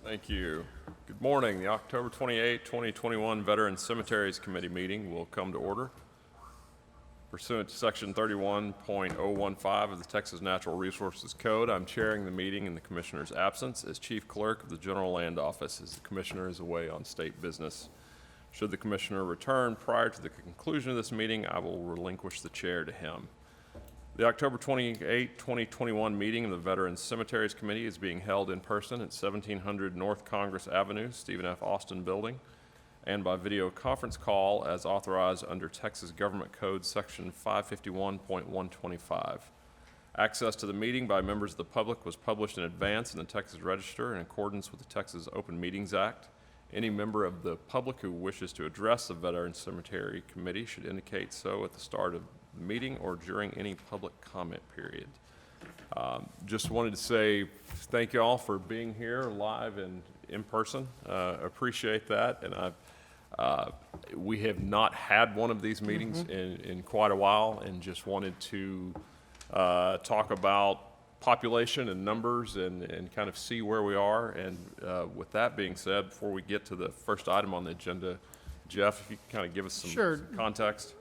Thank you. Good morning. The October 28, 2021 Veterans Cemeteries Committee meeting will come to order. Pursuant to Section 31.015 of the Texas Natural Resources Code, I'm chairing the meeting in the Commissioner's absence as Chief Clerk of the General Land Office, as the Commissioner is away on state business. Should the Commissioner return prior to the conclusion of this meeting, I will relinquish the chair to him. The October 28, 2021 meeting of the Veterans Cemeteries Committee is being held in person at 1700 North Congress Avenue, Stephen F. Austin Building, and by video conference call as authorized under Texas Government Code Section 551.125. Access to the meeting by members of the public was published in advance in the Texas Register in accordance with the Texas Open Meetings Act. Any member of the public who wishes to address the Veterans Cemetery Committee should indicate so at the start of the meeting or during any public comment period. Just wanted to say thank you all for being here live and in person. Appreciate that. And we have not had one of these meetings in quite a while, and just wanted to talk about population and numbers and kind of see where we are. And with that being said, before we get to the first item on the agenda, Jeff, if you can kind of give us some context.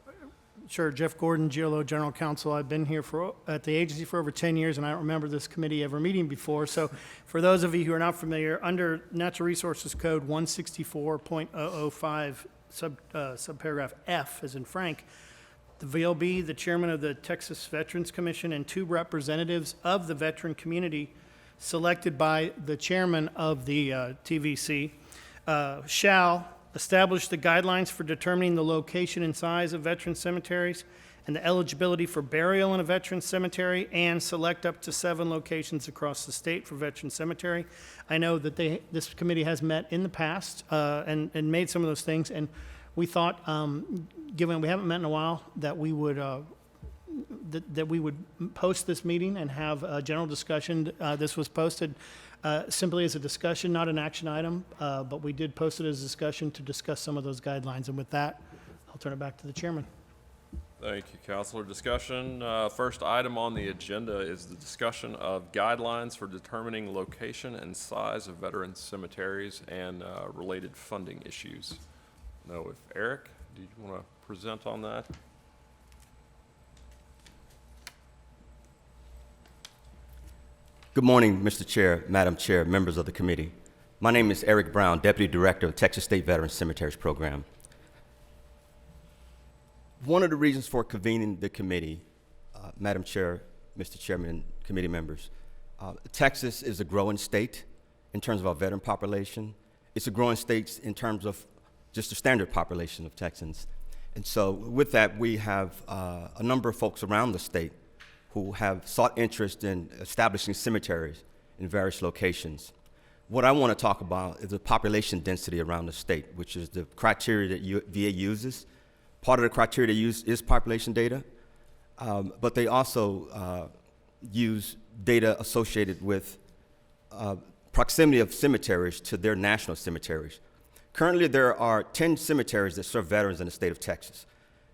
Sure. Jeff Gordon, GLO General Counsel. I've been here at the agency for over 10 years, and I don't remember this committee ever meeting before. So for those of you who are not familiar, under Natural Resources Code 164.005, subparagraph F, as in Frank, the VLB, the chairman of the Texas Veterans Commission, and 2 representatives of the veteran community selected by the chairman of the TVC shall establish the guidelines for determining the location and size of veteran cemeteries and the eligibility for burial in a veteran cemetery, and select up to 7 locations across the state for veteran cemetery. I know that this committee has met in the past and made some of those things, and we thought, given we haven't met in a while, that we would post this meeting and have a general discussion. This was posted simply as a discussion, not an action item, but we did post it as a discussion to discuss some of those guidelines. And with that, I'll turn it back to the chairman. Thank you, Counselor. Discussion. First item on the agenda is the discussion of guidelines for determining location and size of veteran cemeteries and related funding issues. Now, if Eric, do you want to present on that? Good morning, Mr. Chair, Madam Chair, members of the committee. My name is Eric Brown, Deputy Director of Texas State Veterans Cemeteries Program. One of the reasons for convening the committee, Madam Chair, Mr. Chairman, and committee members, Texas is a growing state in terms of our veteran population. It's a growing state in terms of just the standard population of Texans. And so with that, we have a number of folks around the state who have sought interest in establishing cemeteries in various locations. What I want to talk about is the population density around the state, which is the criteria that VA uses. Part of the criteria they use is population data, but they also use data associated with proximity of cemeteries to their national cemeteries. Currently, there are 10 cemeteries that serve veterans in the state of Texas.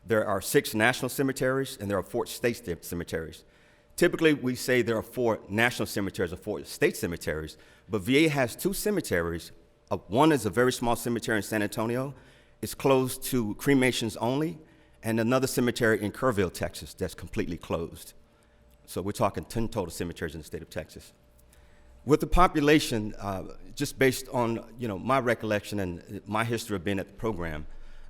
There are 6 national cemeteries, and there are 4 state cemeteries. Typically, we say there are 4 national cemeteries or 4 state cemeteries, but VA has 2 cemeteries. One is a very small cemetery in San Antonio. It's closed to cremations only, and another cemetery in Kerrville, Texas, that's completely closed. So we're talking 10 total cemeteries in the state of Texas. With the population, just based on my recollection and my history of being at the program,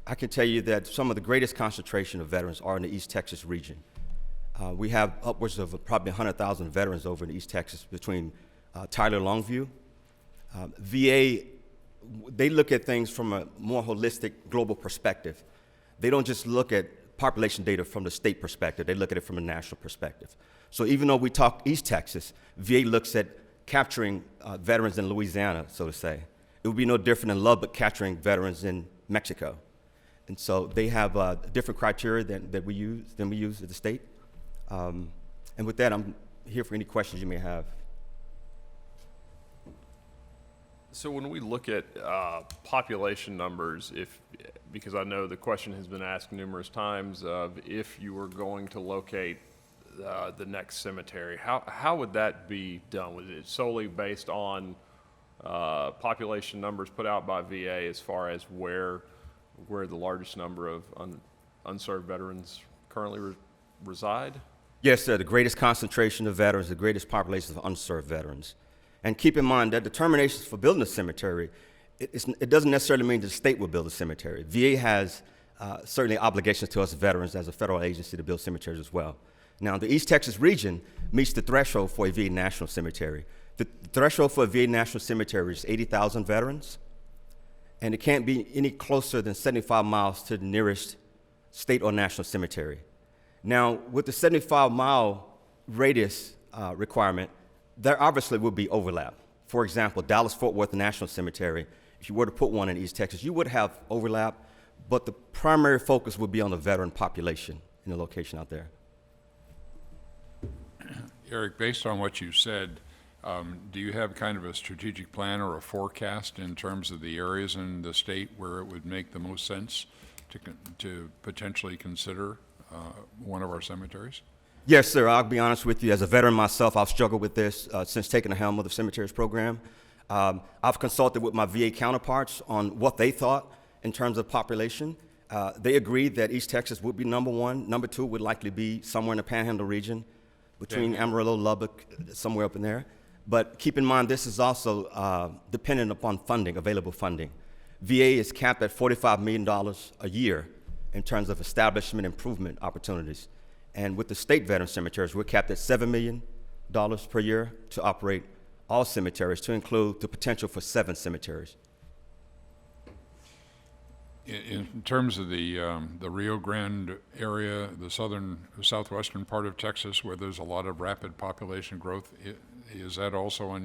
I can tell you that some of the greatest concentration of veterans are in the East Texas region. We have upwards of probably 100,000 veterans over in East Texas between Tyler, Longview. VA, they look at things from a more holistic global perspective. They don't just look at population data from the state perspective, they look at it from a national perspective. So even though we talk East Texas, VA looks at capturing veterans in Louisiana, so to say. It would be no different than Lubbock capturing veterans in Mexico. And so they have different criteria than we use at the state. And with that, I'm here for any questions you may have. So when we look at population numbers, because I know the question has been asked numerous times of if you were going to locate the next cemetery, how would that be done? Was it solely based on population numbers put out by VA as far as where the largest number of unserved veterans currently reside? Yes, sir. The greatest concentration of veterans, the greatest population of unserved veterans. And keep in mind that determinations for building a cemetery, it doesn't necessarily mean the state will build a cemetery. VA has certainly obligations to us veterans as a federal agency to build cemeteries as well. Now, the East Texas region meets the threshold for a VA national cemetery. The threshold for a VA national cemetery is 80,000 veterans, and it can't be any closer than 75 miles to the nearest state or national cemetery. Now, with the 75-mile radius requirement, there obviously will be overlap. For example, Dallas-Fort Worth National Cemetery, if you were to put one in East Texas, you would have overlap, but the primary focus would be on the veteran population in the location out there. Eric, based on what you said, do you have kind of a strategic plan or a forecast in terms of the areas in the state where it would make the most sense to potentially consider one of our cemeteries? Yes, sir. I'll be honest with you. As a veteran myself, I've struggled with this since taking the helm of the cemeteries program. I've consulted with my VA counterparts on what they thought in terms of population. They agreed that East Texas would be number one. Number two would likely be somewhere in the Panhandle region, between Amarillo, Lubbock, somewhere up in there. But keep in mind, this is also dependent upon funding, available funding. VA is capped at $45 million a year in terms of establishment improvement opportunities. And with the state veteran cemeteries, we're capped at $7 million per year to operate all cemeteries, to include the potential for 7 cemeteries. In terms of the Rio Grande area, the southwestern part of Texas, where there's a lot of rapid population growth, is that also on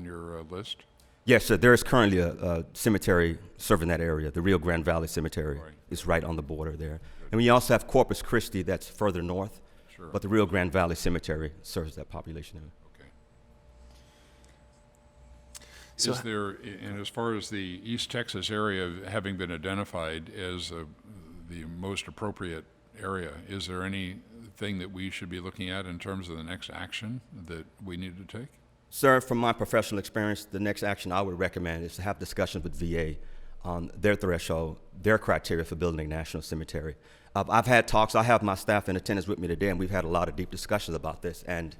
your list? Yes, sir. There is currently a cemetery serving that area. The Rio Grande Valley Cemetery is right on the border there. And we also have Corpus Christi that's further north, Sure. but the Rio Grande Valley Cemetery serves that population area. Okay. So- Is there, and as far as the East Texas area having been identified as the most appropriate area, is there anything that we should be looking at in terms of the next action that we need to take? Sir, from my professional experience, the next action I would recommend is to have discussions with VA on their threshold, their criteria for building a national cemetery. I've had talks. I have my staff in attendance with me today, and we've had a lot of deep discussions about this. And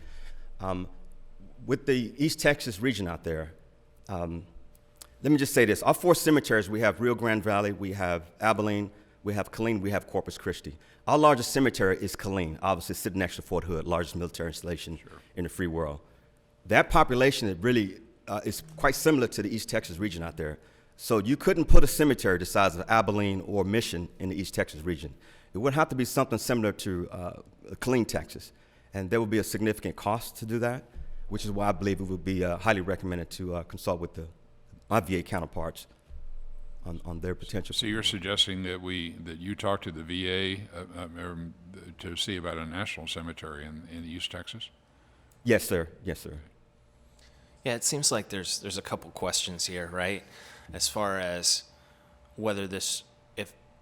with the East Texas region out there, let me just say this. Our 4 cemeteries, we have Rio Grande Valley, we have Abilene, we have Killeen, we have Corpus Christi. Our largest cemetery is Killeen, obviously sitting next to Fort Hood, largest military installation in the free world. That population is really is quite similar to the East Texas region out there. So you couldn't put a cemetery the size of Abilene or Mission in the East Texas region. It would have to be something similar to Killeen, Texas. And there would be a significant cost to do that, which is why I believe it would be highly recommended to consult with my VA counterparts on their potential. So you're suggesting that you talk to the VA to see about a national cemetery in East Texas? Yes, sir. Yes, sir. Yeah, it seems like there's a couple questions here, right? As far as whether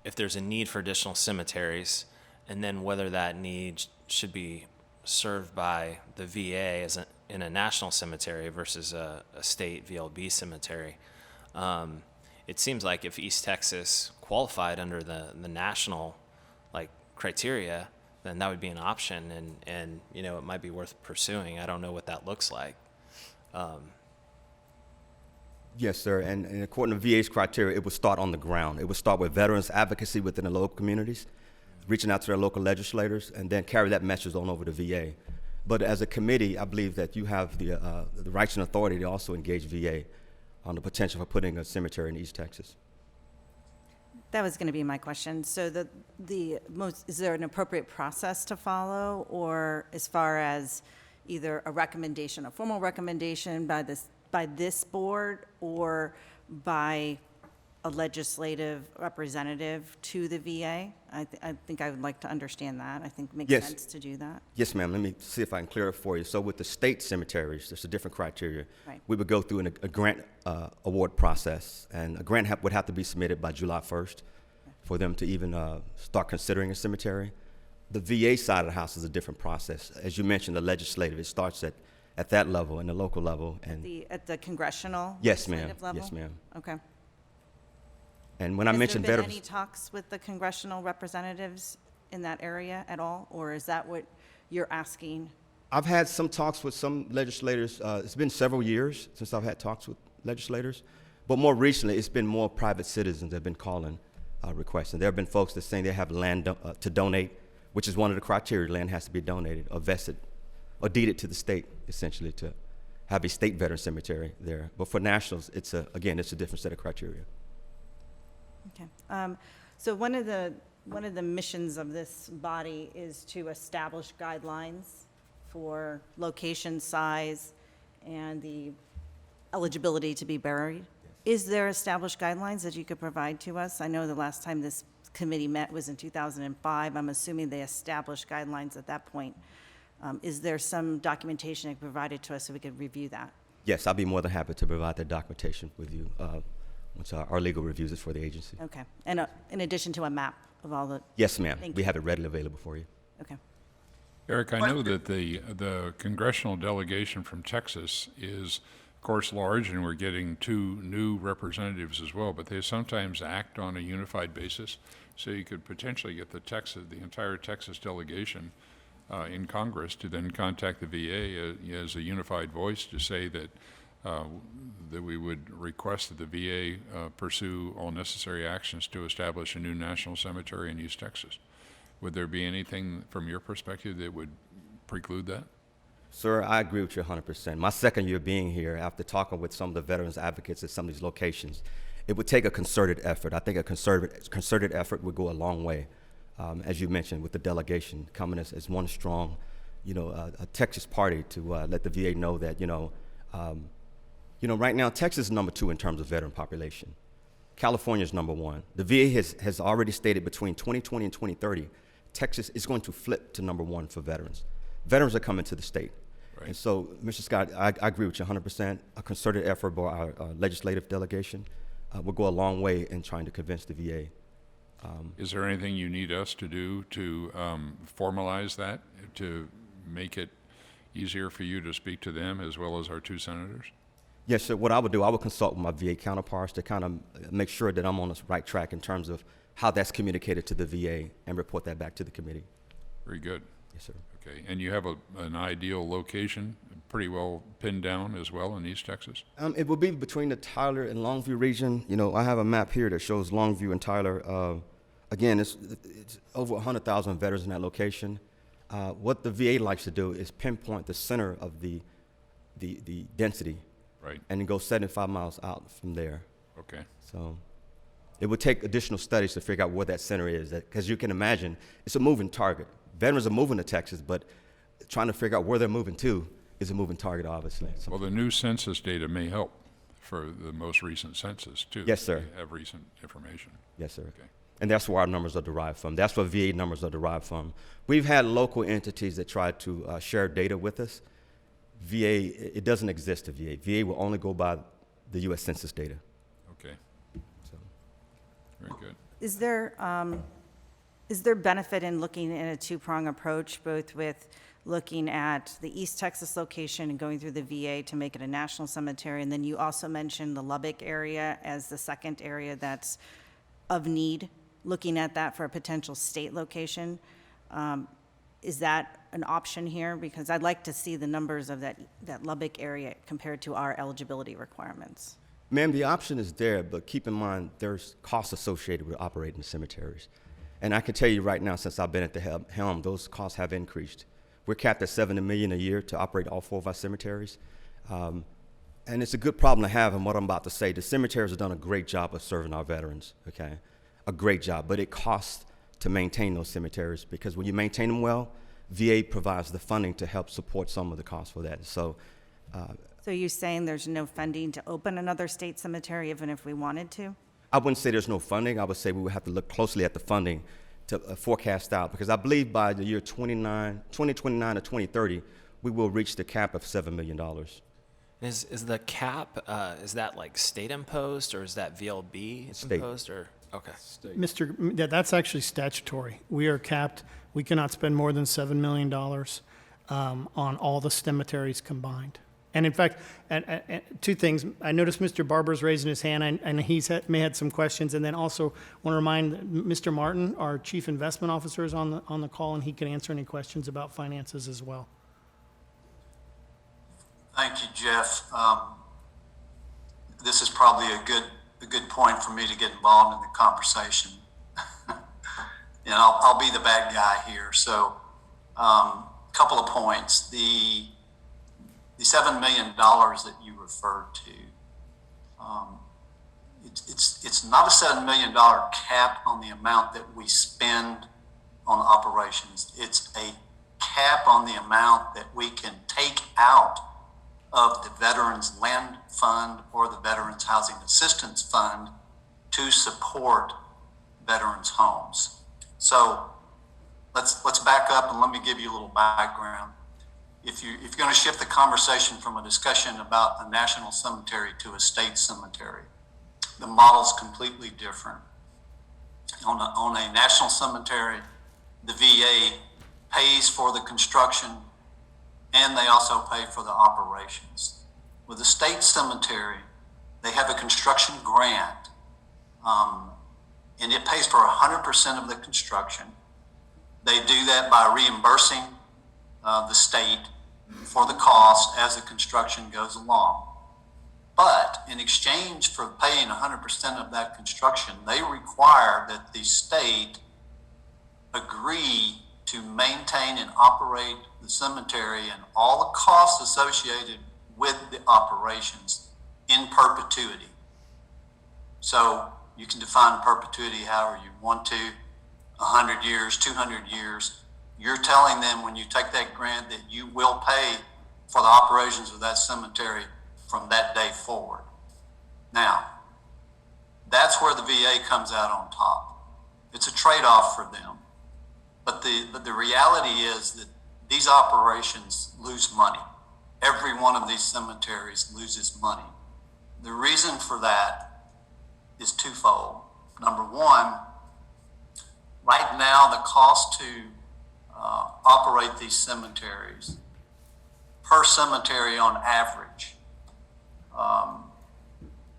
if there's a need for additional cemeteries, and then whether that need should be served by the VA in a national cemetery versus a state VLB cemetery. It seems like if East Texas qualified under the national criteria, then that would be an option, and it might be worth pursuing. I don't know what that looks like. Yes, sir. And according to VA's criteria, it would start on the ground. It would start with veterans advocacy within the local communities, reaching out to their local legislators, and then carry that message on over to VA. But as a committee, I believe that you have the rights and authority to also engage VA on the potential for putting a cemetery in East Texas. That was going to be my question. So is there an appropriate process to follow, or as far as either a formal recommendation by this board or by a legislative representative to the VA? I think I would like to understand that. I think it makes Yes. sense to do that. Yes, ma'am. Let me see if I can clear it for you. So with the state cemeteries, there's a different criteria. Right. We would go through a grant award process, and a grant would have to be submitted by July 1st for them to even start considering a cemetery. The VA side of the house is a different process. As you mentioned, the legislative, it starts at at that level and the local level. And At the congressional yes, ma'am. legislative level? Yes, ma'am. Okay. And when I mentioned Has there been veterans, any talks with the congressional representatives in that area at all? Or is that what you're asking? I've had some talks with some legislators. It's been several years since I've had talks with legislators, but more recently, it's been more private citizens that have been calling, requesting. There have been folks that saying they have land to donate, which is one of the criteria. Land has to be donated or vested or deeded to the state, essentially, to have a state veteran cemetery there. But for nationals, it's a different set of criteria. Okay. So one of the missions of this body is to establish guidelines for location, size, and the eligibility to be buried. Is there established guidelines that you could provide to us? I know the last time this committee met was in 2005. I'm assuming they established guidelines at that point. Is there some documentation they provided to us so we could review that? Yes, I'll be more than happy to provide that documentation with you once our legal reviews it for the agency. Okay. And in addition to a map of all the, Yes, ma'am. Thank We you. have it readily available for you. okay. Eric, I know that the congressional delegation from Texas is, of course, large, and we're getting 2 new representatives as well, but they sometimes act on a unified basis. So you could potentially get the entire Texas delegation in Congress to then contact the VA as a unified voice to say that that we would request that the VA pursue all necessary actions to establish a new national cemetery in East Texas. Would there be anything from your perspective that would preclude that? Sir, I agree with you 100%. My second year being here, after talking with some of the veterans advocates at some of these locations, it would take a concerted effort. I think a concerted effort would go a long way, as you mentioned, with the delegation coming as one strong, a Texas party to let the VA know that, right now Texas is number 2 in terms of veteran population. California is number 1. The VA has already stated between 2020 and 2030, Texas is going to flip to number 1 for veterans. Veterans are coming to the state. Right. And so, Mr. Scott, I agree with you 100%. A concerted effort by our legislative delegation will go a long way in trying to convince the VA. Is there anything you need us to do to formalize that, to make it easier for you to speak to them as well as our 2 senators? Yes, sir. What I would do, I would consult with my VA counterparts to kind of make sure that I'm on the right track in terms of how that's communicated to the VA and report that back to the committee. Very good. Yes, sir. Okay, and you have an ideal location, pretty well pinned down as well in East Texas? It will be between the Tyler and Longview region. I have a map here that shows Longview and Tyler. Again, it's over 100,000 veterans in that location. What the VA likes to do is pinpoint the center of the density, Right, and then go 75 miles out from there. okay. So it would take additional studies to figure out where that center is, because you can imagine it's a moving target. Veterans are moving to Texas, but trying to figure out where they're moving to is a moving target, obviously. So, Well, the new census data may help for the most recent census, too. Yes, sir. We have recent information. yes, sir. Okay. And that's where our numbers are derived from. That's where VA numbers are derived from. We've had local entities that try to share data with us. VA, it doesn't exist to VA. VA will only go by the U.S. Census data. Okay, So. very good. Is there benefit in looking at a 2-prong approach, both with looking at the East Texas location and going through the VA to make it a national cemetery? And then you also mentioned the Lubbock area as the second area that's of need, looking at that for a potential state location. Is that an option here? Because I'd like to see the numbers of that Lubbock area compared to our eligibility requirements. Ma'am, the option is there, but keep in mind there's costs associated with operating the cemeteries. And I can tell you right now, since I've been at the helm, those costs have increased. We're capped at $70 million a year to operate all 4 of our cemeteries. And it's a good problem to have, and what I'm about to say, the cemeteries have done a great job of serving our veterans, okay? A great job, but it costs to maintain those cemeteries, because when you maintain them well, VA provides the funding to help support some of the costs for that. So you're saying there's no funding to open another state cemetery even if we wanted to? I wouldn't say there's no funding. I would say we would have to look closely at the funding to forecast out, because I believe by the year 2029 or 2030, we will reach the cap of $7 million. Is the cap, is that like state imposed, or is that VLB State. imposed, or? Okay. That's actually statutory. We are capped. We cannot spend more than $7 million. on all the cemeteries combined. And in fact, two things. I noticed Mr. Barber's raising his hand, and he's may had some questions. And then also want to remind Mr. Martin, our Chief Investment Officer, is on the call, and he can answer any questions about finances as well. Thank you, Jeff. This is probably a good point for me to get involved in the conversation. And I'll be the bad guy here. So, couple of points. The $7 million that you referred to, it's not a $7 million cap on the amount that we spend on operations. It's a cap on the amount that we can take out of the Veterans Land Fund or the Veterans Housing Assistance Fund to support veterans' homes. So let's back up and let me give you a little background. If you're going to shift the conversation from a discussion about a national cemetery to a state cemetery, the model's completely different. On a national cemetery, the VA pays for the construction and they also pay for the operations. With a state cemetery, they have a construction grant, and it pays for 100% of the construction. They do that by reimbursing the state for the cost as the construction goes along. But in exchange for paying 100% of that construction, they require that the state agree to maintain and operate the cemetery and all the costs associated with the operations in perpetuity. So you can define perpetuity however you want to, 100 years, 200 years. You're telling them when you take that grant that you will pay for the operations of that cemetery from that day forward. Now, that's where the VA comes out on top. It's a trade-off for them. But the reality is that these operations lose money. Every one of these cemeteries loses money. The reason for that is twofold. Number one, right now the cost to operate these cemeteries per cemetery on average,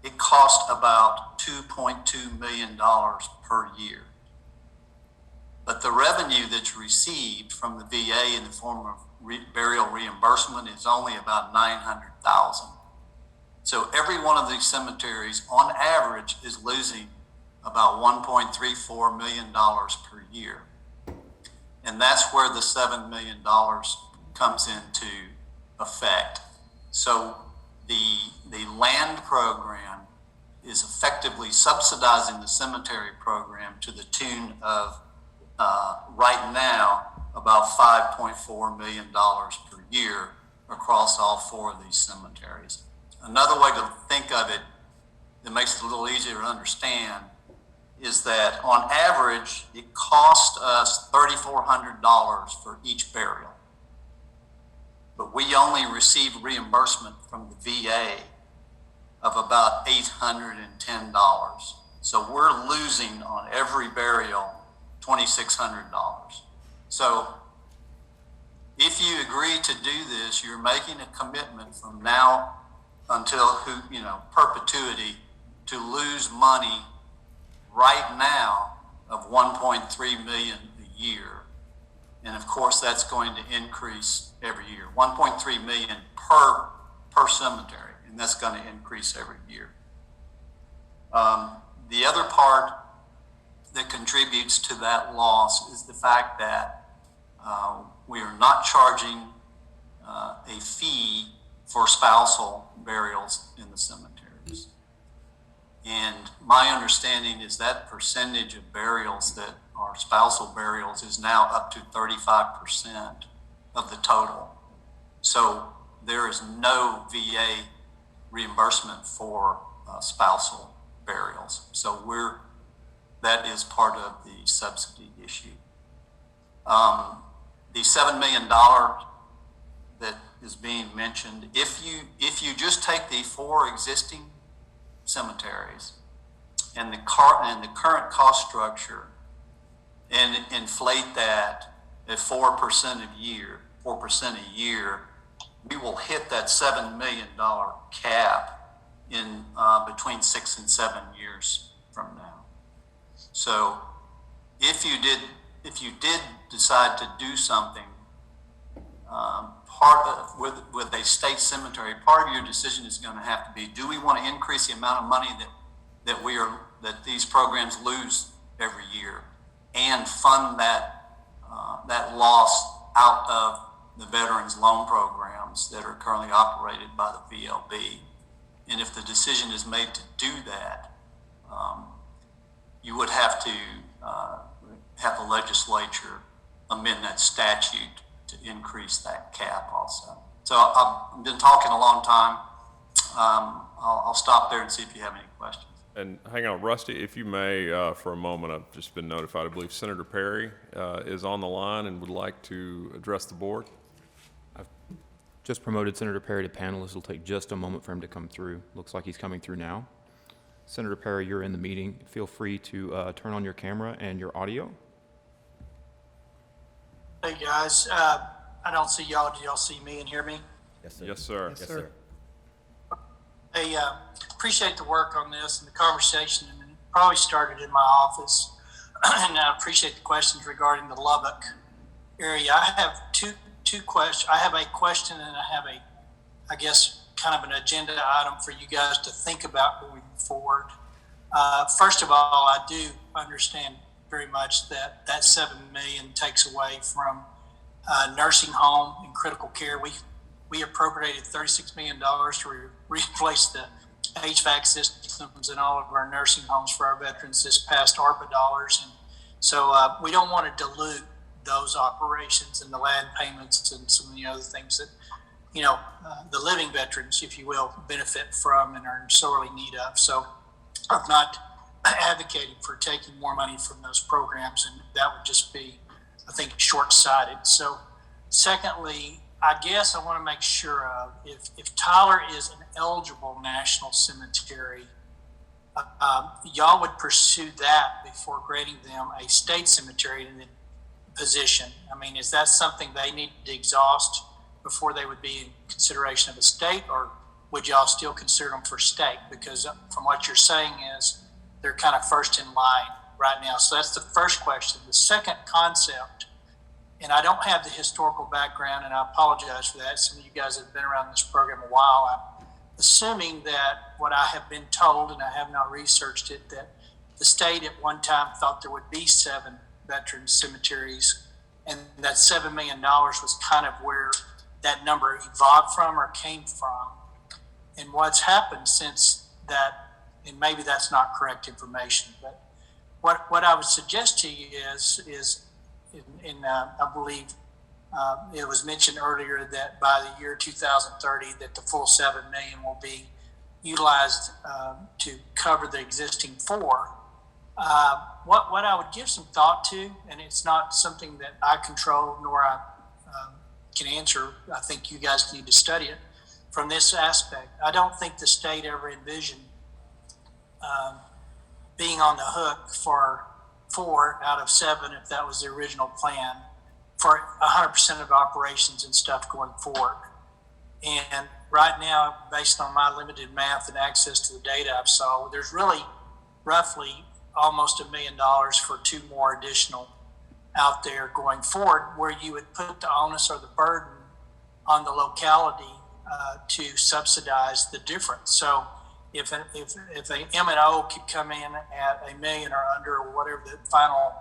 it costs about $2.2 million per year. But the revenue that's received from the VA in the form of burial reimbursement is only about $900,000. So every one of these cemeteries on average is losing about $1.34 million per year. And that's where the $7 million comes into effect. So the land program is effectively subsidizing the cemetery program to the tune of right now about $5.4 million per year across all four of these cemeteries. Another way to think of it that makes it a little easier to understand is that on average, it costs us $3,400 for each burial. But we only receive reimbursement from the VA of about $810. So we're losing on every burial $2,600. So if you agree to do this, you're making a commitment from now until perpetuity to lose money right now of $1.3 million a year. And of course, that's going to increase every year. $1.3 million per cemetery, and that's going to increase every year. The other part that contributes to that loss is the fact that we are not charging a fee for spousal burials in the cemeteries. And my understanding is that percentage of burials that are spousal burials is now up to 35% of the total. So there is no VA reimbursement for spousal burials. So that is part of the subsidy issue. The $7 million that is being mentioned, if you just take the four existing cemeteries and the current cost structure and inflate that at 4% a year, 4% a year, we will hit that $7 million cap in between 6 and 7 years from now. So if you did decide to do something with a state cemetery, part of your decision is going to have to be: do we want to increase the amount of money that these programs lose every year, and fund that loss out of the veterans loan programs that are currently operated by the VLB? And if the decision is made to do that, you would have to have the legislature amend that statute to increase that cap also. So I've been talking a long time. I'll stop there and see if you have any questions. And hang on, Rusty, if you may, for a moment, I've just been notified, I believe Senator Perry is on the line and would like to address the board. Just promoted Senator Perry to panelist. It'll take just a moment for him to come through. Looks like he's coming through now. Senator Perry, you're in the meeting. Feel free to turn on your camera and your audio. Hey guys, I don't see y'all. Do y'all see me and hear me? Yes, sir. Yes, sir. Yes, sir. Hey, appreciate the work on this and the conversation, and it probably started in my office. And I appreciate the questions regarding the Lubbock area. I have two questions. I have a question and I have I guess, kind of an agenda item for you guys to think about moving forward. First of all, I do understand very much that $7 million takes away from nursing home and critical care. We appropriated $36 million to replace the HVAC systems in all of our nursing homes for our veterans this past ARPA dollars. And so we don't want to dilute those operations and the land payments and some of the other things that, the living veterans, if you will, benefit from and are in sorely need of. So I'm not advocating for taking more money from those programs, and that would just be, I think, short-sighted. So secondly, I guess I want to make sure of if Tyler is an eligible national cemetery, y'all would pursue that before granting them a state cemetery in the position. I mean, is that something they need to exhaust before they would be in consideration of a state, or would y'all still consider them for state? Because from what you're saying is they're kind of first in line right now. So that's the first question. The second concept, and I don't have the historical background, and I apologize for that. Some of you guys have been around this program a while. I'm assuming that what I have been told, and I have not researched it, that the state at one time thought there would be 7 veteran cemeteries, and that $7 million was kind of where that number evolved from or came from. And what's happened since that, and maybe that's not correct information, but what I would suggest to you is I believe it was mentioned earlier that by the year 2030 that the full $7 million will be utilized to cover the existing 4. What I would give some thought to, and it's not something that I control nor I can answer, I think you guys need to study it from this aspect. I don't think the state ever envisioned being on the hook for 4 out of 7, if that was the original plan, for 100% of operations and stuff going forward. And right now, based on my limited math and access to the data I've saw, there's really roughly almost $1 million for 2 more additional out there going forward, where you would put the onus or the burden on the locality to subsidize the difference. So if an M&O could come in at $1 million or under, or whatever the final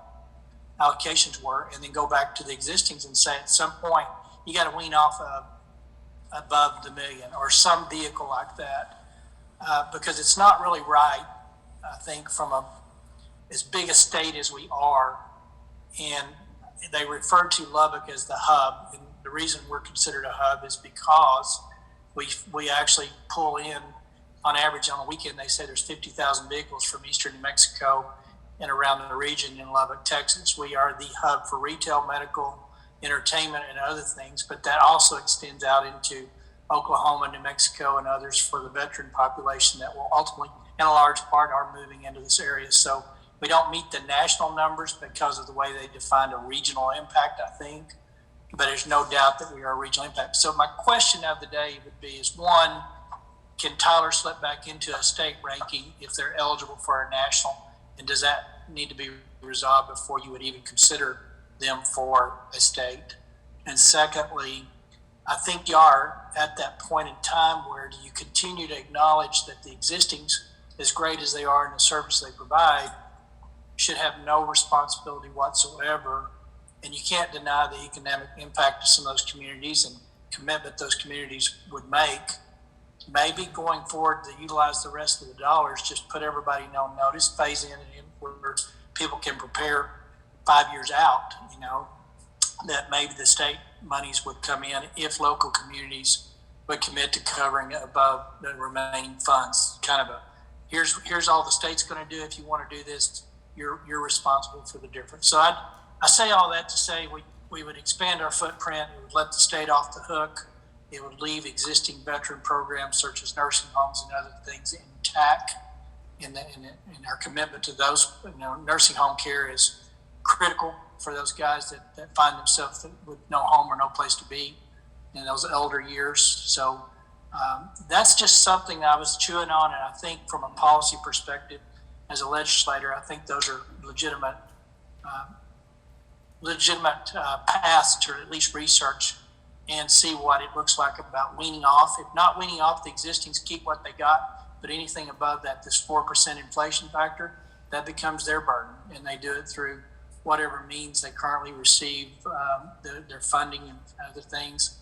allocations were, and then go back to the existings and say at some point you got to wean off of above the $1 million or some vehicle like that, because it's not really right, I think, from as big a state as we are. And they refer to Lubbock as the hub, and the reason we're considered a hub is because we actually pull in, on average on a weekend, they say there's 50,000 vehicles from eastern New Mexico and around the region in Lubbock, Texas. We are the hub for retail, medical, entertainment, and other things, but that also extends out into Oklahoma, New Mexico, and others for the veteran population that will ultimately, in a large part, are moving into this area. So we don't meet the national numbers because of the way they defined a regional impact, I think. but there's no doubt that we are a regional impact. So my question of the day would be is one, can Tyler slip back into a state ranking if they're eligible for a national? And does that need to be resolved before you would even consider them for a state? And secondly, I think you are at that point in time where do you continue to acknowledge that the existings, as great as they are in the service they provide, should have no responsibility whatsoever. And you can't deny the economic impact of some of those communities and commitment those communities would make. Maybe going forward to utilize the rest of the dollars, just put everybody on notice, phase in where people can prepare 5 years out, that maybe the state monies would come in if local communities would commit to covering above the remaining funds. Kind of a, here's all the state's going to do. If you want to do this, you're responsible for the difference. So I say all that to say we would expand our footprint. It would let the state off the hook. It would leave existing veteran programs such as nursing homes and other things intact. In our commitment to those, nursing home care is critical for those guys that find themselves with no home or no place to be in those elder years. So that's just something I was chewing on, and I think from a policy perspective, as a legislator, I think those are legitimate paths to at least research and see what it looks like about weaning off. If not weaning off the existings, keep what they got, but anything above that, this 4% inflation factor, that becomes their burden, and they do it through whatever means they currently receive their funding and other things.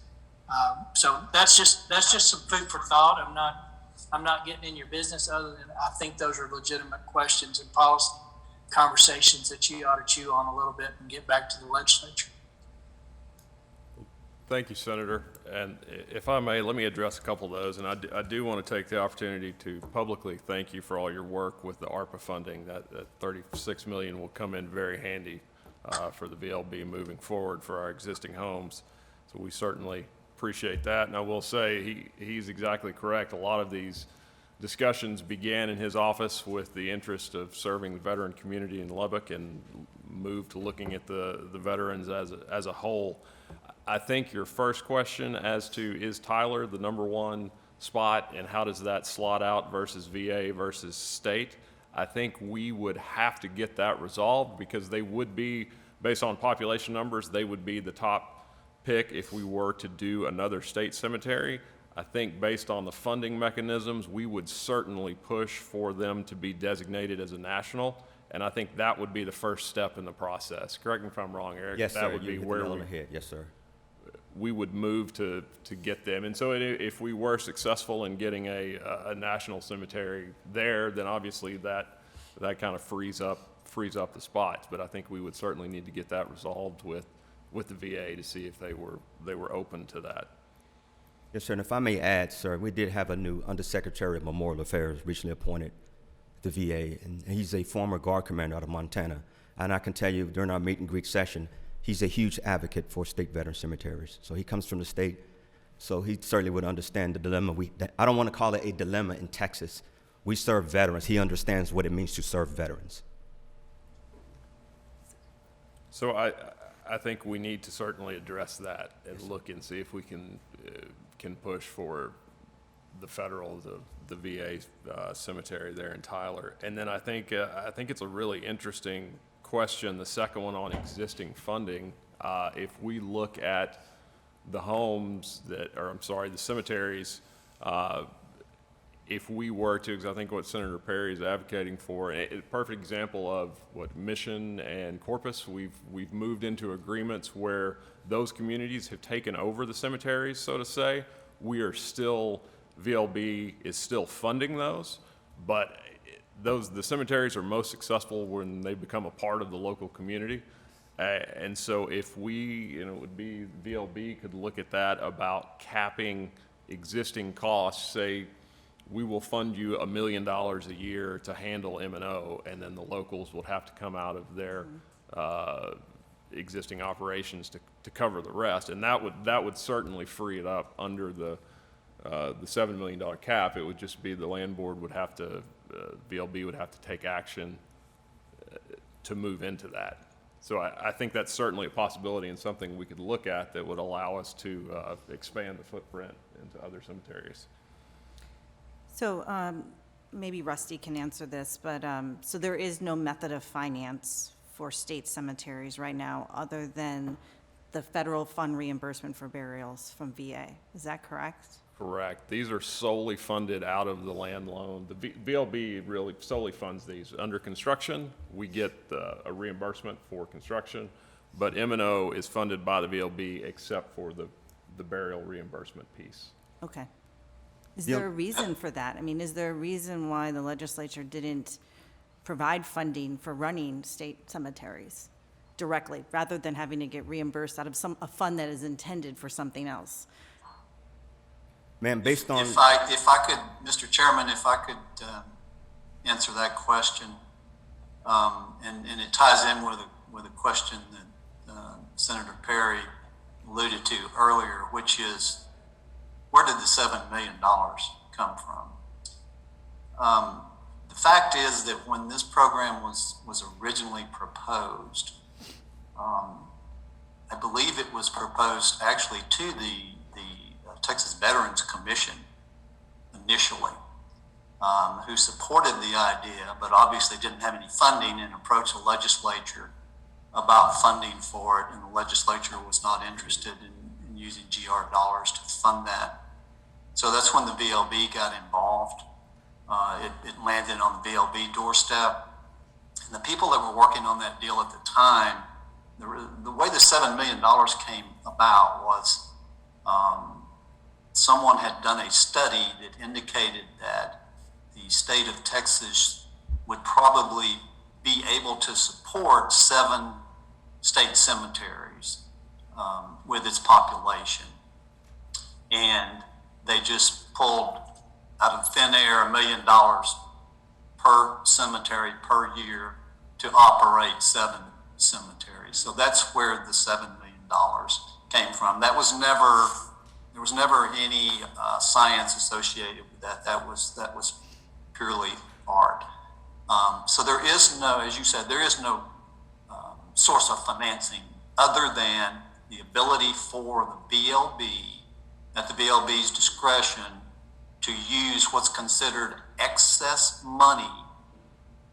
So that's just some food for thought. I'm not getting in your business, other than I think those are legitimate questions and policy conversations that you ought to chew on a little bit and get back to the legislature. Thank you, Senator. And if I may, let me address a couple of those. And I do want to take the opportunity to publicly thank you for all your work with the ARPA funding. That $36 million will come in very handy for the VLB moving forward for our existing homes. So we certainly appreciate that. And I will say he's exactly correct. A lot of these discussions began in his office with the interest of serving the veteran community in Lubbock and moved to looking at the veterans as a whole. I think your first question as to is Tyler the number one spot and how does that slot out versus VA versus state, I think we would have to get that resolved because they would be, based on population numbers, they would be the top pick if we were to do another state cemetery. I think based on the funding mechanisms, we would certainly push for them to be designated as a national, and I think that would be the first step in the process. Correct me if I'm wrong, Eric. Yes, that sir. would be You hit where the nail on the head. Yes, sir. we would move to get them. And so if we were successful in getting a national cemetery there, then obviously that kind of frees up the spots. But I think we would certainly need to get that resolved with the VA to see if they were open to that. Yes, sir. And if I may add, sir, we did have a new Undersecretary of Memorial Affairs recently appointed to the VA, and he's a former Guard commander out of Montana. And I can tell you during our meet and greet session, he's a huge advocate for state veteran cemeteries. So he comes from the state, so he certainly would understand the dilemma. I don't want to call it a dilemma in Texas. We serve veterans. He understands what it means to serve veterans. So I think we need to certainly address that and look and see if we can push for the federal, the VA cemetery there in Tyler. And then I think it's a really interesting question, the second one on existing funding. If we look at the the cemeteries, if we were to, because I think what Senator Perry is advocating for, a perfect example of what Mission and Corpus, we've moved into agreements where those communities have taken over the cemeteries, so to say. VLB is still funding those, but the cemeteries are most successful when they become a part of the local community. And so if it would be VLB could look at that about capping existing costs, say, we will fund you $1 million a year to handle M&O, and then the locals will have to come out of their existing operations to cover the rest. And that would certainly free it up under the $7 million cap. It would just be the land board would have to, VLB would have to take action to move into that. So I think that's certainly a possibility and something we could look at that would allow us to expand the footprint into other cemeteries. So maybe Rusty can answer this, but so there is no method of finance for state cemeteries right now other than the federal fund reimbursement for burials from VA. Is that correct? Correct. These are solely funded out of the land loan. The VLB really solely funds these. Under construction, we get a reimbursement for construction, but M&O is funded by the VLB except for the burial reimbursement piece. Okay. Is Yeah. there a reason for that? I mean, is there a reason why the legislature didn't provide funding for running state cemeteries directly, rather than having to get reimbursed out of a fund that is intended for something else? Ma'am, based on, If I could, Mr. Chairman, if I could answer that question, and it ties in with a question that Senator Perry alluded to earlier, which is, where did the $7 million come from? The fact is that when this program was originally proposed, I believe it was proposed actually to the Texas Veterans Commission initially, who supported the idea, but obviously didn't have any funding, and approached the legislature about funding for it, and the legislature was not interested in using GR dollars to fund that. So that's when the VLB got involved. It landed on the VLB doorstep, and the people that were working on that deal at the time, the way the $7 million came about was someone had done a study that indicated that the state of Texas would probably be able to support 7 state cemeteries with its population. And they just pulled out of thin air $1 million per cemetery per year to operate 7 cemeteries. So that's where the $7 million came from. There was never any science associated with that. That was purely art. So there is no, as you said, there is no source of financing other than the ability for the VLB, at the VLB's discretion, to use what's considered excess money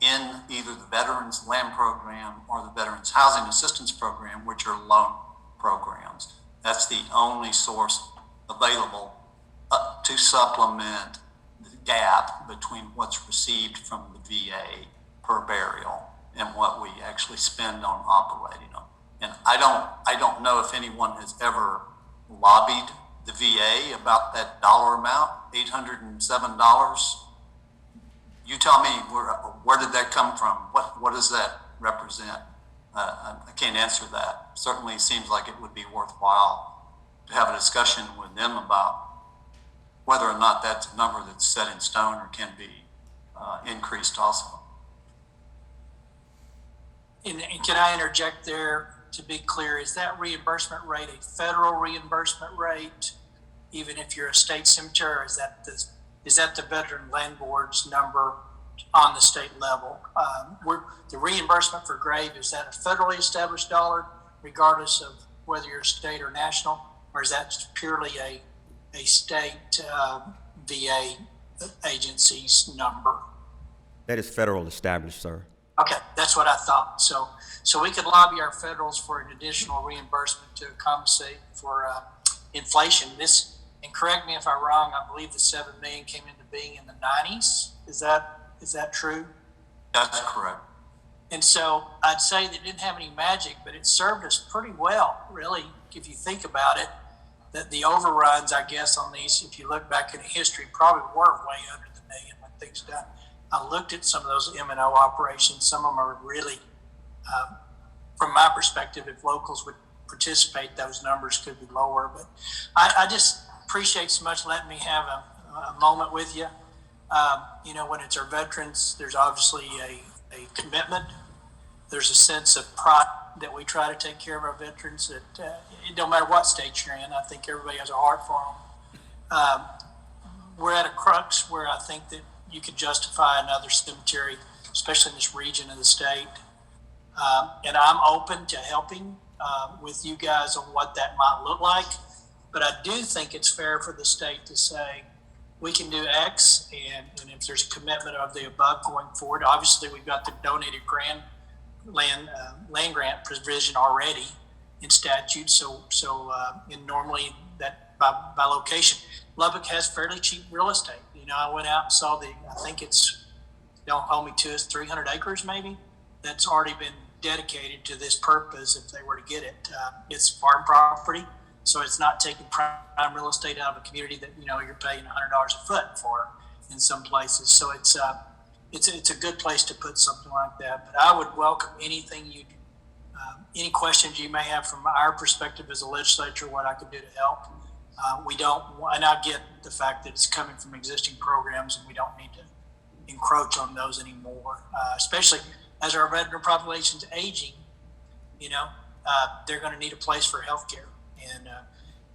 in either the Veterans Land Program or the Veterans Housing Assistance Program, which are loan programs. That's the only source available to supplement the gap between what's received from the VA per burial and what we actually spend on operating them. And I don't know if anyone has ever lobbied the VA about that dollar amount, $807. You tell me, where did that come from? What does that represent? I can't answer that. Certainly seems like it would be worthwhile to have a discussion with them about whether or not that's a number that's set in stone or can be increased also. And can I interject there to be clear? Is that reimbursement rate a federal reimbursement rate, even if you're a state cemetery, or is that the Veteran Land Board's number on the state level? The reimbursement for grave, is that a federally established dollar, regardless of whether you're state or national, or is that purely a state VA agency's number? that is federal established, sir. Okay, that's what I thought. So we could lobby our federals for an additional reimbursement to compensate for inflation. And correct me if I'm wrong, I believe the $7 million came into being in the 90s. Is that true? That's correct. And so I'd say that it didn't have any magic, but it served us pretty well, really, if you think about it. That the overruns, I guess, on these, if you look back in history, probably were way under the million when things done. I looked at some of those M&O operations. Some of them are really, from my perspective, if locals would participate, those numbers could be lower. But I just appreciate so much letting me have a moment with you. When it's our veterans, there's obviously a commitment. There's a sense of pride that we try to take care of our veterans. That it don't matter what state you're in. I think everybody has a heart for them. We're at a crux where I think that you could justify another cemetery, especially in this region of the state. And I'm open to helping with you guys on what that might look like. But I do think it's fair for the state to say, we can do X, and if there's a commitment of the above going forward, obviously we've got the donated land grant provision already in statute. And normally that by location, Lubbock has fairly cheap real estate. You know, I went out and saw I think it's, don't hold me to it, 300 acres maybe that's already been dedicated to this purpose if they were to get it. It's farm property. So it's not taking prime real estate out of a community that, you know, you're paying $100 a foot for in some places. So it's a good place to put something like that. But I would welcome anything any questions you may have from our perspective as a legislature, what I could do to help. And I get the fact that it's coming from existing programs and we don't need to encroach on those anymore, especially as our veteran population's aging. You know, they're going to need a place for health care. And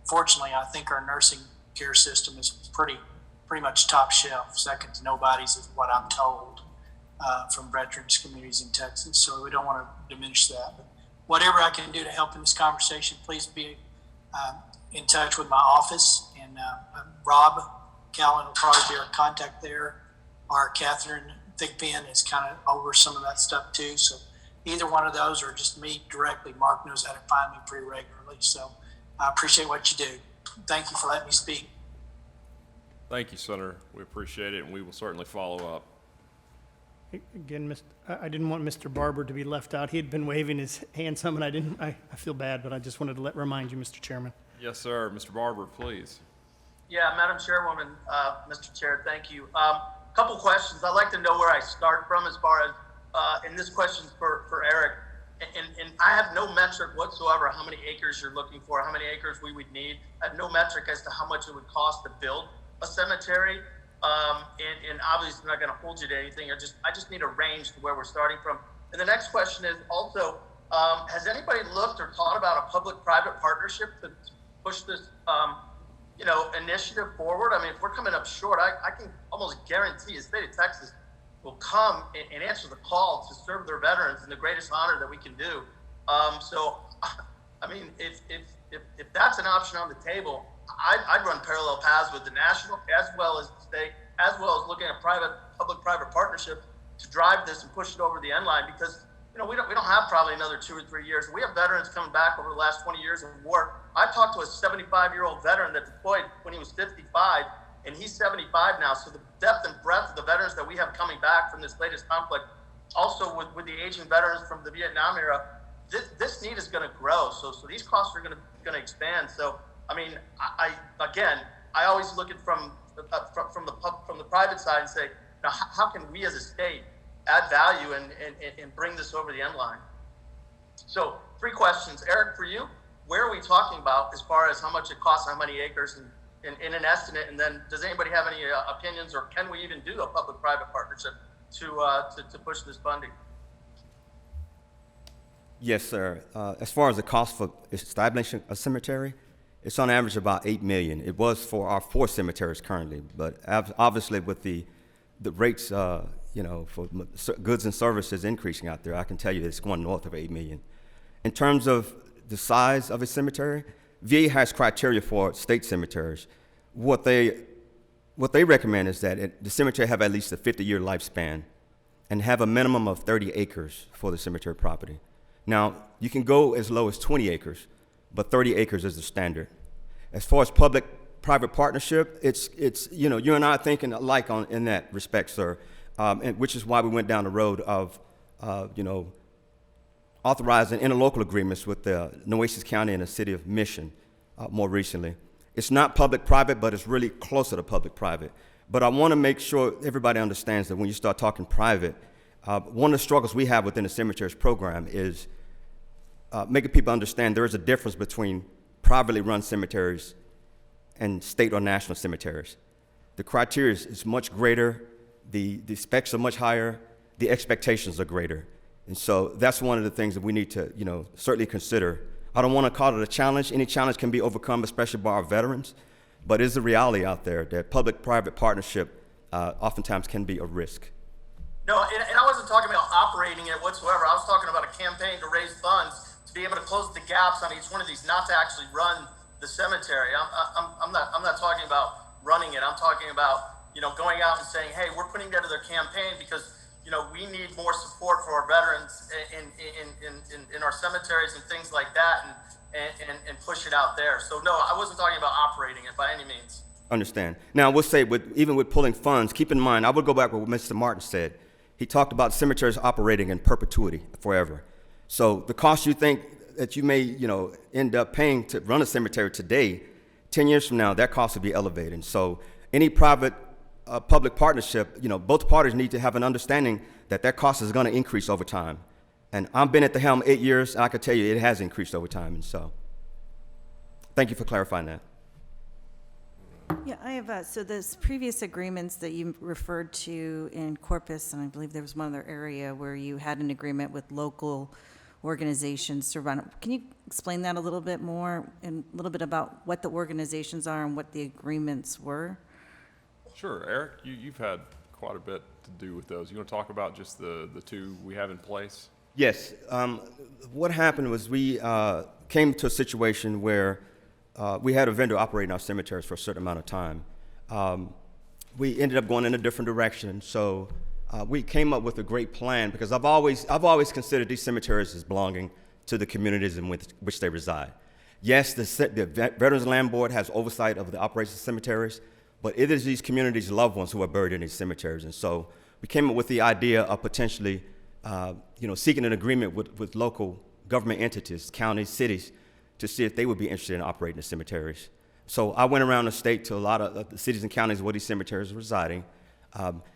fortunately, I think our nursing care system is pretty much top shelf, second to nobody's is what I'm told from veterans communities in Texas. So we don't want to diminish that. But whatever I can do to help in this conversation, please be in touch with my office. And Rob Callan will probably be our contact there. Our Catherine Thigpen is kind of over some of that stuff too. So either one of those or just me directly. Mark knows how to find me pretty regularly. So I appreciate what you do. Thank you for letting me speak. Thank you, Senator. We appreciate it, and we will certainly follow up. Again, I didn't want Mr. Barber to be left out. He had been waving his hand some, and I feel bad, but I just wanted to remind you, Mr. Chairman. Yes, sir. Mr. Barber, please. Yeah, Madam Chairwoman, Mr. Chair, thank you. Couple questions. I'd like to know where I start from as far as, and this question's for Eric. And I have no metric whatsoever how many acres you're looking for, how many acres we would need. I have no metric as to how much it would cost to build a cemetery. And obviously I'm not going to hold you to anything. I just need a range to where we're starting from. And the next question is also, has anybody looked or thought about a public-private partnership to push this, initiative forward? I mean, if we're coming up short, I can almost guarantee the state of Texas will come and answer the call to serve their veterans in the greatest honor that we can do. So, I mean, if that's an option on the table, I'd run parallel paths with the national as well as the state, as well as looking at public-private partnership to drive this and push it over the end line, because we don't have probably another 2 or 3 years. We have veterans coming back over the last 20 years of war. I talked to a 75-year-old veteran that deployed when he was 55, and he's 75 now. So the depth and breadth of the veterans that we have coming back from this latest conflict, also with the aging veterans from the Vietnam era, this need is going to grow. So these costs are going to expand. So I mean, I always look at from the private side and say, now how can we as a state add value and bring this over the end line? So 3 questions, Eric, for you. Where are we talking about as far as how much it costs, how many acres, and in an estimate? And then does anybody have any opinions, or can we even do a public-private partnership to push this funding? Yes, sir. As far as the cost for establishing a cemetery, it's on average about $8 million. It was for our 4 cemeteries currently, but obviously with the rates, for goods and services increasing out there, I can tell you it's going north of $8 million. In terms of the size of a cemetery, VA has criteria for state cemeteries. What they recommend is that the cemetery have at least a 50-year lifespan and have a minimum of 30 acres for the cemetery property. Now, you can go as low as 20 acres, but 30 acres is the standard. As far as public-private partnership, it's you and I are thinking alike in that respect, sir, which is why we went down the road of, authorizing interlocal agreements with the Nueces County and the city of Mission more recently. It's not public-private, but it's really closer to public-private. But I want to make sure everybody understands that when you start talking private, one of the struggles we have within the cemeteries program is making people understand there is a difference between privately run cemeteries and state or national cemeteries. The criteria is much greater, the specs are much higher, the expectations are greater. And so that's one of the things that we need to, certainly consider. I don't want to call it a challenge. Any challenge can be overcome, especially by our veterans, but it's a reality out there that public-private partnership oftentimes can be a risk. No, and I wasn't wasn't talking about operating it whatsoever. I was talking about a campaign to raise funds to be able to close the gaps on each one of these, not to actually run the cemetery. I'm not talking about running it. I'm talking about, you know, going out and saying, hey, we're putting together a campaign because, you know, we need more support for our veterans in our cemeteries and things like that, and push it out there. So no, I wasn't talking about operating it by any means. Understand. Now, I will say, even with pulling funds, keep in mind, I would go back to what Mr. Martin said. He talked about cemeteries operating in perpetuity, forever. So the cost you think that you may, you know, end up paying to run a cemetery today, 10 years from now, that cost will be elevated. So any private public partnership, you know, both parties need to have an understanding that that cost is going to increase over time. And I've been at the helm 8 years, and I can tell you it has increased over time. And so thank you for clarifying that. Yeah, I have, so those previous agreements that you referred to in Corpus, and I believe there was one other area where you had an agreement with local organizations to run it. Can you explain that a little bit more, and a little bit about what the organizations are and what the agreements were? Sure, Eric, you've had quite a bit to do with those. You want to talk about just the two we have in place? Yes. What happened was we came to a situation where we had a vendor operating our cemeteries for a certain amount of time. We ended up going in a different direction, so we came up with a great plan, because I've always considered these cemeteries as belonging to the communities in which they reside. Yes, the Veterans Land Board has oversight of the operations of cemeteries, but it is these communities' loved ones who are buried in these cemeteries. And so we came up with the idea of potentially seeking an agreement with local government entities, counties, cities, to see if they would be interested in operating the cemeteries. So I went around the state to a lot of the cities and counties where these cemeteries are residing,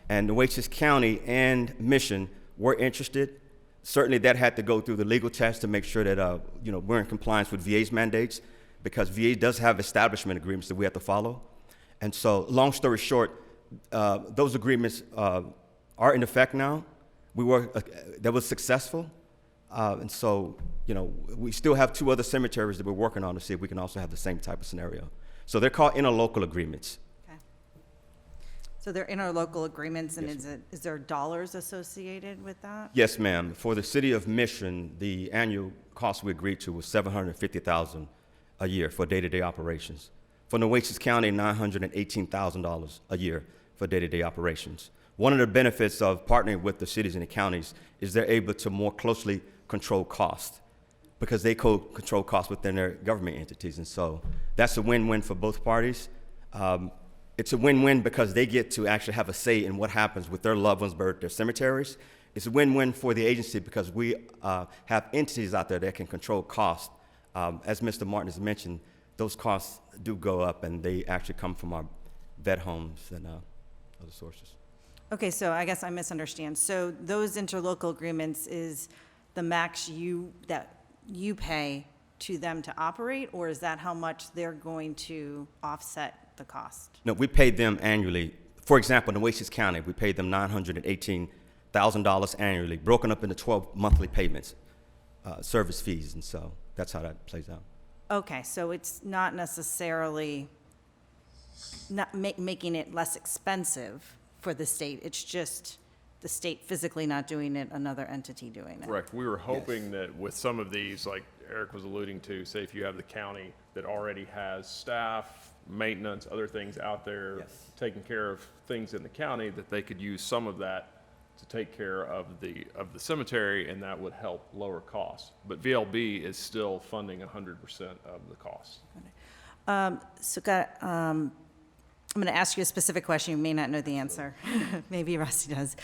and Nueces County and Mission were interested. Certainly that had to go through the legal test to make sure that we're in compliance with VA's mandates, because VA does have establishment agreements that we have to follow. And so, long story short, those agreements are in effect now. That was successful. And so, we still have 2 other cemeteries that we're working on to see if we can also have the same type of scenario. So they're called interlocal agreements. Okay. So they're interlocal agreements, and Yes, is there dollars associated with that? Yes, ma'am. For the city of Mission, the annual cost we agreed to was $750,000 a year for day-to-day operations. For Nueces County, $918,000 a year for day-to-day operations. One of the benefits of partnering with the cities and the counties is they're able to more closely control costs, because they control costs within their government entities. And so that's a win-win for both parties. It's a win-win because they get to actually have a say in what happens with their loved ones buried at their cemeteries. It's a win-win for the agency because we have entities out there that can control costs. As Mr. Martin has mentioned, those costs do go up, and they actually come from our vet homes and other sources. Okay, so I guess I misunderstand. So those interlocal agreements is the max that you pay to them to operate, or is that how much they're going to offset the cost? No, we pay them annually. For example, in Nueces County, we paid them $918,000 annually, broken up into 12 monthly payments, service fees, and so that's how that plays out. Okay, so it's not necessarily not making it less expensive for the state. It's just the state physically not doing it, another entity doing it. Correct. We were hoping that with some of these, like Eric was alluding to, say if you have the county that already has staff, maintenance, other things out there taking care of things in the county, that they could use some of that to take care of the cemetery, and that would help lower costs. But VLB is still funding 100% of the cost. I'm going to ask you a specific question. You may not know the answer. Maybe Rusty does.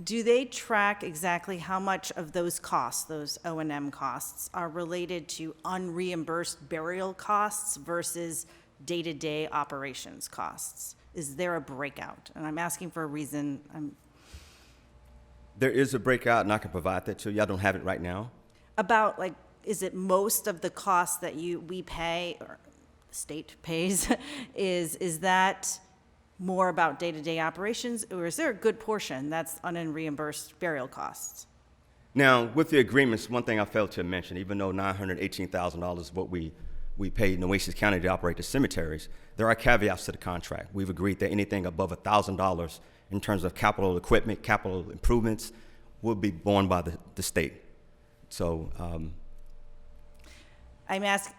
Do they track exactly how much of those costs, those O&M costs, are related to unreimbursed burial costs versus day-to-day operations costs? Is there a breakout? And I'm asking for a reason. There is a breakout, and I can provide that to you. I don't have it right now. About, like, is it most of the costs that we pay, or state pays, is that more about day-to-day operations, or is there a good portion that's unreimbursed burial costs? Now, with the agreements, one thing I failed to mention, even though $918,000 is what we pay Nueces County to operate the cemeteries, there are caveats to the contract. We've agreed that anything above $1,000 in terms of capital equipment, capital improvements, will be borne by the state. So,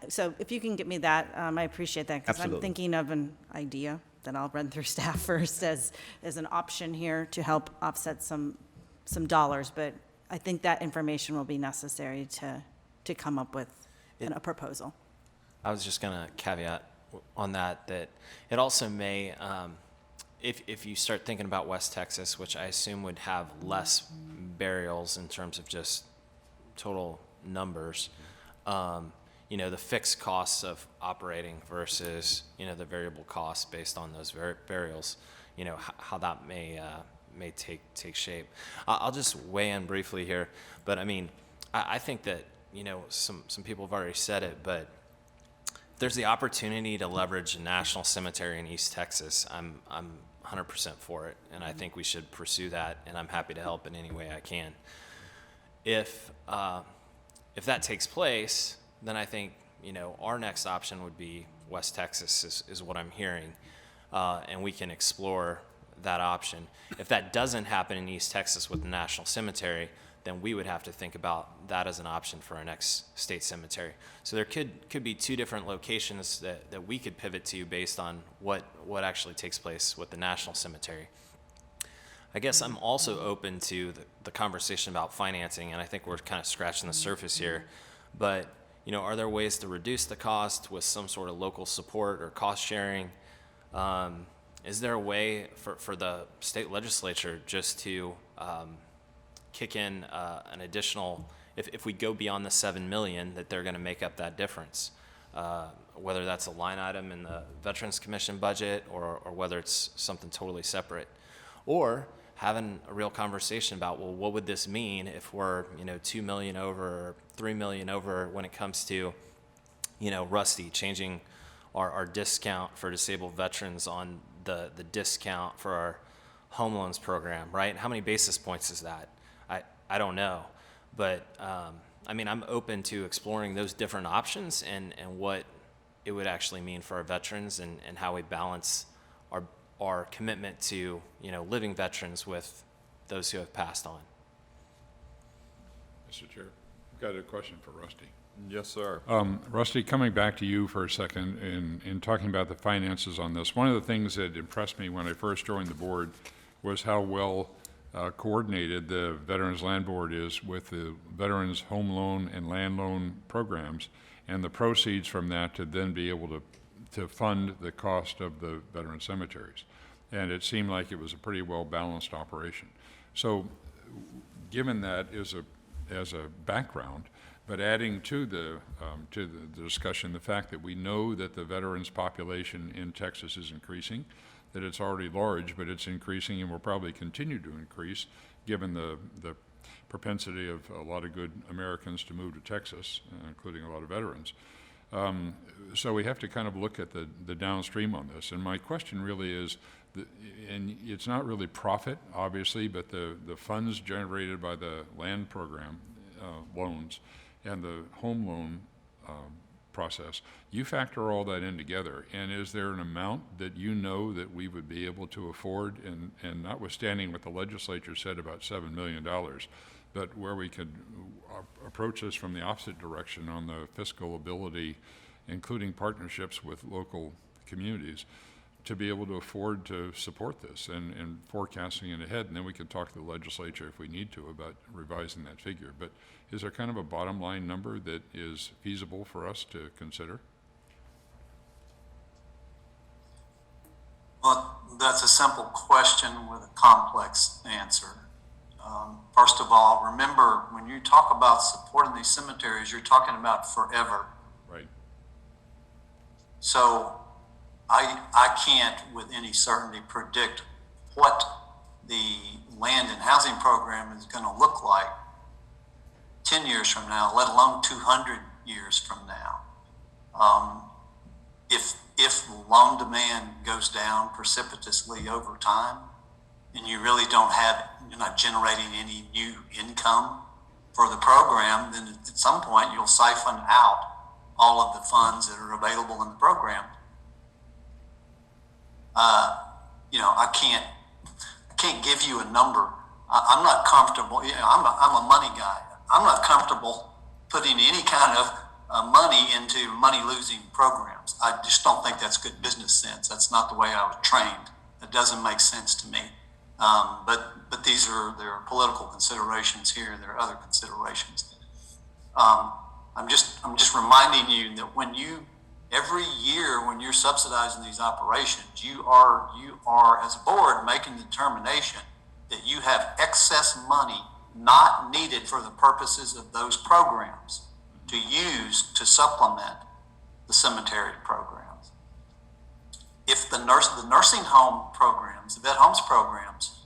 so if you can get me that, I appreciate that, because I'm Absolutely. thinking of an idea that I'll run through staff first as an option here to help offset some dollars, but I think that information will be necessary to come up with a proposal. I was just going to caveat on that it also may, if you start thinking about West Texas, which I assume would have less burials in terms of just total numbers, the fixed costs of operating versus, the variable costs based on those burials, how that may take shape. I'll just weigh in briefly here, but I mean, I think that, some people have already said it, but if there's the opportunity to leverage a national cemetery in East Texas, I'm 100% for it, and I think we should pursue that, and I'm happy to help in any way I can. If that takes place, then I think, our next option would be West Texas is what I'm hearing, and we can explore that option. If that doesn't happen in East Texas with the National Cemetery, then we would have to think about that as an option for our next state cemetery. So there could be two different locations that we could pivot to based on what actually takes place with the National Cemetery. I guess I'm also open to the conversation about financing, and I think we're kind of scratching the surface here. But, are there ways to reduce the cost with some sort of local support or cost sharing? Is there a way for the state legislature just to kick in an additional, if we go beyond the $7 million, that they're going to make up that difference? Whether that's a line item in the Veterans Commission budget or whether it's something totally separate. Or having a real conversation about, well, what would this mean if we're, $2 million over or $3 million over when it comes to, Rusty changing our discount for disabled veterans on the discount for our home loans program, right? How many basis points is that? I don't know. But, I'm open to exploring those different options and what it would actually mean for our veterans and how we balance our commitment to, living veterans with those who have passed on. Mr. Chair, I've got a question for Rusty. Yes, sir. Rusty, coming back to you for a second in talking about the finances on this, one of the things that impressed me when I first joined the board was how well coordinated the Veterans Land Board is with the Veterans Home Loan and Land Loan programs, and the proceeds from that to then be able to fund the cost of the veteran cemeteries. And it seemed like it was a pretty well-balanced operation. So given that as a background, but adding to the discussion the fact that we know that the veterans population in Texas is increasing, that it's already large, but it's increasing and will probably continue to increase given the propensity of a lot of good Americans to move to Texas, including a lot of veterans. So we have to kind of look at the downstream on this. And my question really is, and it's not really profit, obviously, but the funds generated by the land program loans and the home loan process, you factor all that in together. And is there an amount that that we would be able to afford, and notwithstanding what the legislature said about $7 million, but where we could approach this from the opposite direction on the fiscal ability, including partnerships with local communities, to be able to afford to support this and forecasting it ahead, and then we can talk to the legislature if we need to about revising that figure. But is there kind of a bottom line number that is feasible for us to consider? Well, that's a simple question with a complex answer. First of all, remember, when you talk about supporting these cemeteries, you're talking about forever. Right. So I can't with any certainty predict what the land and housing program is going to look like 10 years from now, let alone 200 years from now. If loan demand goes down precipitously over time, and you're not generating any new income for the program, then at some point you'll siphon out all of the funds that are available in the program. I can't give you a number I'm not comfortable, I'm a money guy. I'm not comfortable putting any kind of money into money-losing programs. I just don't think that's good business sense. That's not the way I was trained. It doesn't make sense to me. But there are political considerations here. There are other considerations. I'm just reminding you that every year when you're subsidizing these operations, you are as a board making the determination that you have excess money not needed for the purposes of those programs to use to supplement the cemetery programs. If the nursing home programs, the vet homes programs,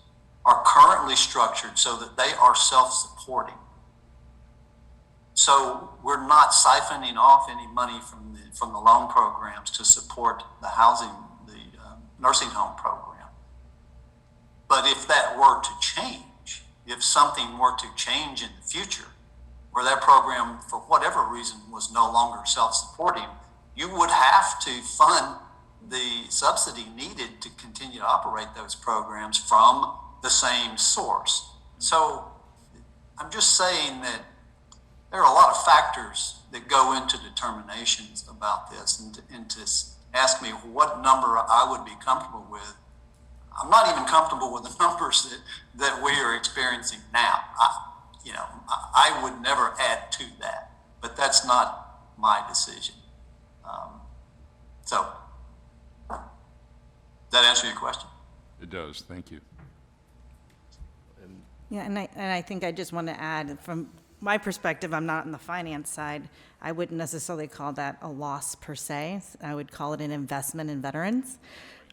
are currently structured so that they are self-supporting, so we're not siphoning off any money from the loan programs to support the nursing home program. But if that were to change, if something were to change in the future, where that program, for whatever reason, was no longer self-supporting, you would have to fund the subsidy needed to continue to operate those programs from the same source. So I'm just saying that there are a lot of factors that go into determinations about this, and to ask me what number I would be comfortable with, I'm not even comfortable with the numbers that we are experiencing now. I would never add to that, but that's not my decision. So, does that answer your question? It does, thank you. Yeah, and I think I just want to add, from my perspective, I'm not on the finance side. I wouldn't necessarily call that a loss per se. I would call it an investment in veterans.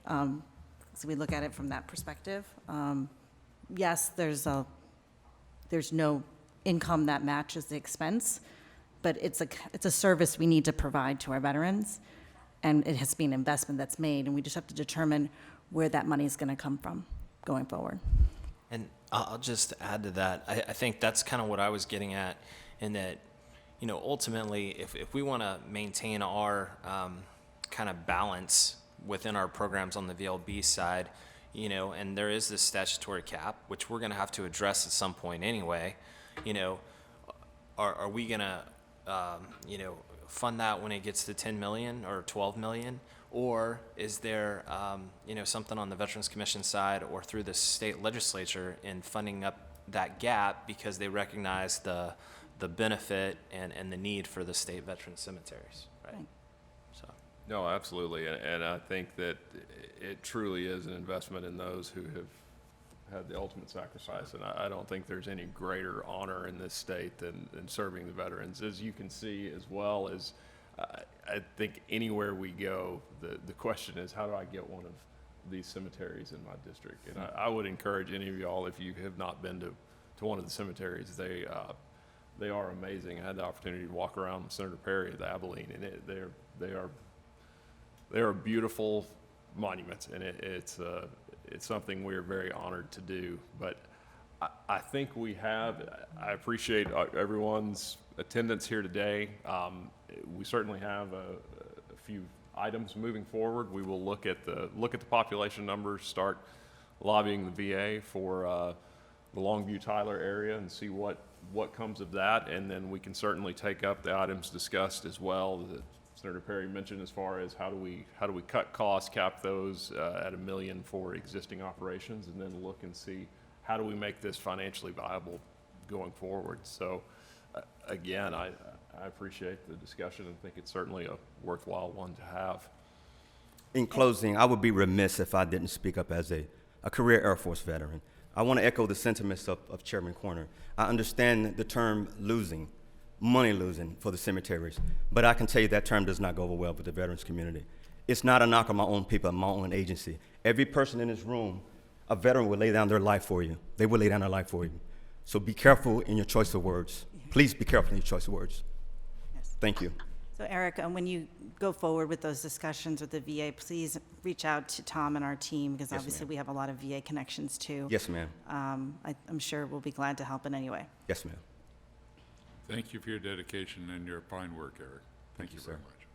So we look at it from that perspective. Yes, there's no income that matches the expense, but it's a service we need to provide to our veterans, and it has been an investment that's made, and we just have to determine where that money is going to come from going forward. And I'll just add to that. I think that's kind of what I was getting at, in that, ultimately, if we want to maintain our kind of balance within our programs on the VLB side, and there is this statutory cap, which we're going to have to address at some point anyway, are we going to, fund that when it gets to 10 million or 12 million? Or is there, something on the Veterans Commission side or through the state legislature in funding up that gap because they recognize the benefit and the need for the state veteran cemeteries, right? So. No, absolutely, and I think that it truly is an investment in those who have had the ultimate sacrifice, and I don't think there's any greater honor in this state than serving the veterans. As you can see, as well as I think anywhere we go, the question is, how do I get one of these cemeteries in my district? And I would encourage any of y'all, if you have not been to one of the cemeteries, they are amazing. I had the opportunity to walk around with Senator Perry at Abilene, and they are beautiful monuments, and it's something we are very honored to do. But I think I appreciate everyone's attendance here today. We certainly have a few items moving forward. We will look at the population numbers, start lobbying the VA for the Longview Tyler area, and see what comes of that. And then we can certainly take up the items discussed as well that Senator Perry mentioned, as far as how do we cut costs, cap those at $1 million for existing operations, and then look and see how do we make this financially viable going forward. So again, I appreciate the discussion and think it's certainly a worthwhile one to have. In closing, I would be remiss if I didn't speak up as a career Air Force veteran. I want to echo the sentiments of Chairman Corner. I understand the term money losing for the cemeteries, but I can tell you that term does not go over well with the veterans community. It's not a knock on my own people, my own agency. Every person in this room, a veteran will lay down their life for you. They will lay down their life for you. So be careful in your choice of words. Please be careful in your choice of words. Yes. Thank you. So Eric, when you go forward with those discussions with the VA, please reach out to Tom and our team, because Yes, obviously ma'am. we have a lot of VA connections too. Yes, ma'am. I'm sure we'll be glad to help in any way. Yes, ma'am. Thank you for your dedication and your fine work, Eric. Thank you you, very sir. much.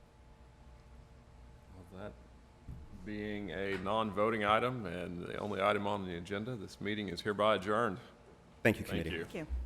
Well, that being a non-voting item and the only item on the agenda, this meeting is hereby adjourned. Thank you, Thank committee. you. Thank you.